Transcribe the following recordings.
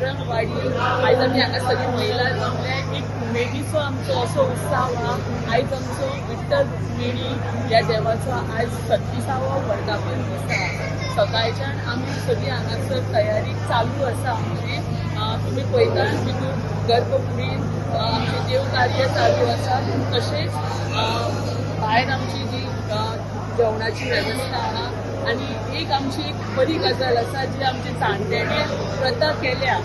सावरंगवाडी आयज आमी हांगा सगळी महिला जमले एक उमेदीचो आमचो असो उत्सव हा। आयज आमचो विठ्ठल रुक्मिणी ह्या देवाचो आयज 36वा वर्धापन दीस आसा। सकाळच्यान आमी सगळी हांगासर तयारी चालू आसा आमची। तुम्ही पळयतात भितर गर्भकुडींत आमचे देव कार्य चालू आसा। तशेंच भायर आमची जी जेवणाची वेवस्था आहा आनी एक आमची एक बरी गजाल आसा जी आमची जाणट्यांनी प्रथा केल्या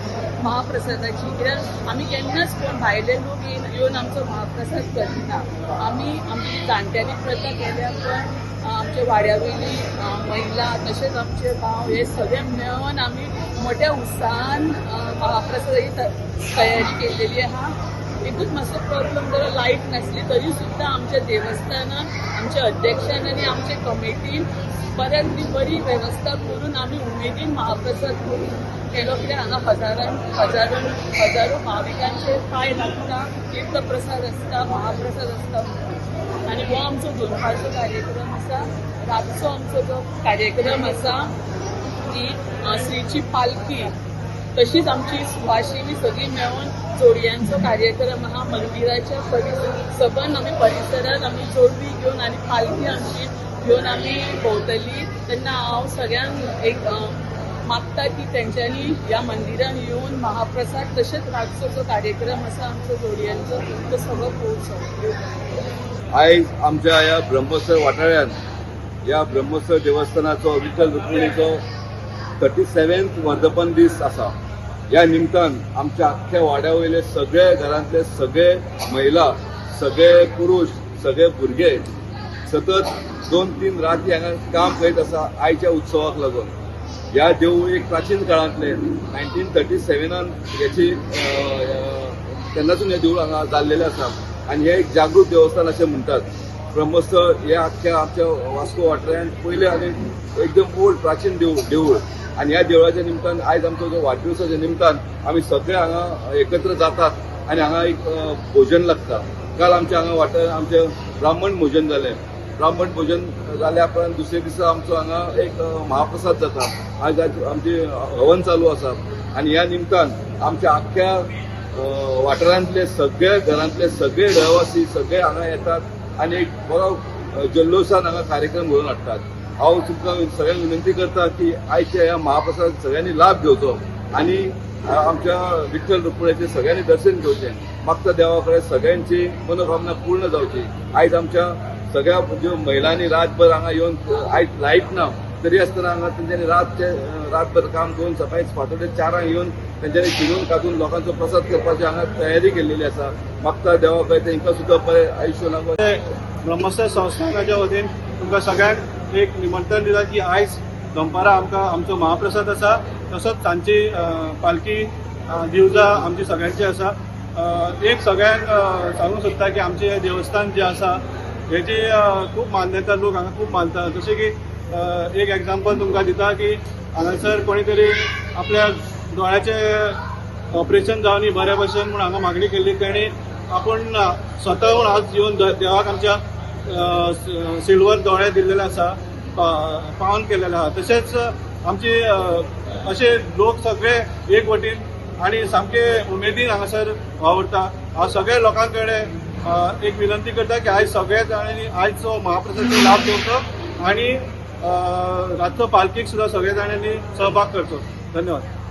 महाप्रसादाची। कित्याक आमी केन्नाच कोण भायले लोक येवन आमचो महाप्रसाद करिना। आमची जाणट्यांनी प्रथा केल्या पण आमचे वाड्यावयली महिला तशेंच आमचे भाव हे सगळे मेळून आमी मोठ्या उत्साहान महाप्रसादाची तयारी केलेली आहा। एकूच मातसो प्रॉब्लम जरा लायट नासली तरी सुद्दां आमच्या देवस्थानान आमच्या अध्यक्षान आनी आमचे कमिटीन बऱ्यांतली बरी वेवस्था करून आमी उमेदीन महाप्रसाद करून केलो। कित्याक हांगा हजारो भाविकांचे पांय लागता, तीर्थप्रसाद आसता, महाप्रसाद आसता आनी हो आमचो दोनपारचो कार्यक्रम आसा। रातचो आमचो जो कार्यक्रम आसा ती श्रीची पालखी तशीच आमची सुवासिनी सगळी मेळून जोडयांचो कार्यक्रम आहा। मंदिराच्या सबंद आमी परिसरात आमी जोडवी घेवन आनी पालखी आमची घेवन आमी भोंवतली। तेन्ना हांव सगळ्यांक एक मागता की तेंच्यांनी ह्या मंदिरान येवन महाप्रसाद तशेंच रातचो जो कार्यक्रम आसा आमचो जोडयांचो तो सगळो पळोवचो। आयज आमच्या ह्या ब्रह्मोत्सव वाठारांत या ब्रह्मोत्सव देवस्थानाचो विठ्ठल रुक्मिणीचो 37th वर्धापन दीस आसा। ह्या निमतान आमच्या आख्ख्या वाड्या वयले सगळे घरांतले सगळे महिला, सगळे पुरुष, सगळे भुरगे सतत 2-3 राती हांगा काम करीत आसा आयच्या उत्सवाक लागून। ह्या देवूळ एक प्राचीन काळांतले 1937 हेची तेन्नासून हें देवूळ हांगा जाल्लेलें आसा आनी हें एक जागृत देवस्थान अशें म्हणटात। ब्रह्मोत्सव हे आख्ख्या आमच्या वास्को वाठारांत पयलें आनी एकदम ओल्ड प्राचीन देवूळ आनी ह्या देवळाच्या निमतान आयज आमचो जो वाडदिवसाच्या निमतान आमी सगळे हांगा एकत्र जातात आनी हांगा एक भोजन लागता। काल आमच्या हांगा वाठारांत आमचें ब्राह्मण भोजन जालें। ब्राह्मण भोजन जाल्या उपरांत दुसरे दिसा आमचो हांगा एक महाप्रसाद जाता। आयज आमची हवन चालू आसा आनी ह्या निमतान आमच्या आख्ख्या वाठारांतले सगळे घरांतले सगळे रहिवासी सगळे हांगा येतात आनी एक बरो जल्लोशान हांगा कार्यक्रम घडोवन हाडटात। हांव तुमकां सगळ्यांक विनंती करता की आयच्या ह्या महाप्रसाद सगळ्यांनी लाभ घेवचो आनी आमच्या विठ्ठल रुक्मिणीचें सगळ्यांनी दर्शन घेवचें। मागता देवा कडेन सगळ्यांची मनोकामना पूर्ण जावची। आयज आमच्या सगळ्या ज्यो महिलांनी रातभर हांगा येवन आयज लायट ना तरी आसतना हांगा तेंच्यांनी रातभर काम करून सकाळी फाटोडे 4 येवन तेंच्यांनी शिनून काडून लोकांचो प्रसाद करपाची हांगा तयारी केल्लेली आसा। मागता देवा कडेन तेंकां सुद्दां बरें आयुश्य लागो। ब्रह्मोत्सव संस्थानाच्या वतीन तुमकां सगळ्यांक एक निमंत्रण दिलां की आयज दनपारां आमचो महाप्रसाद आसा। तसोच सांजची पालखी दिवजा आमची सगळ्यांची आसा। एक सगळ्यांक सांगूंक सोदता की आमचें हें देवस्थान जें आसा हेची खूब मान्यता लोक हांगा खूब मानता। जशें की एक एग्जाम्पल तुमकां दिता की हांगासर कोणी तरी आपल्या दोळ्याचें ऑपरेशन जावनी बऱ्या भशेन म्हूण हांगा मागणी केल्ली तेणी आपूण स्वताहून आज येवन देवाक आमच्या सिल्वर दोळे दिल्लेले आसा, पावन केलेले आहा। तशेंच आमची अशे लोक सगळे एक वटीन आनी सामके उमेदीन हांगासर वावरता। हांव सगळ्या लोकां कडेन एक विनंती करता की आयज सगळे जाणांनी आयजचो महाप्रसादाचो लाभ घेवचो आनी रातचो पालखीक सुद्दां सगळे जाणांनी सहभाग करचो। धन्यवाद।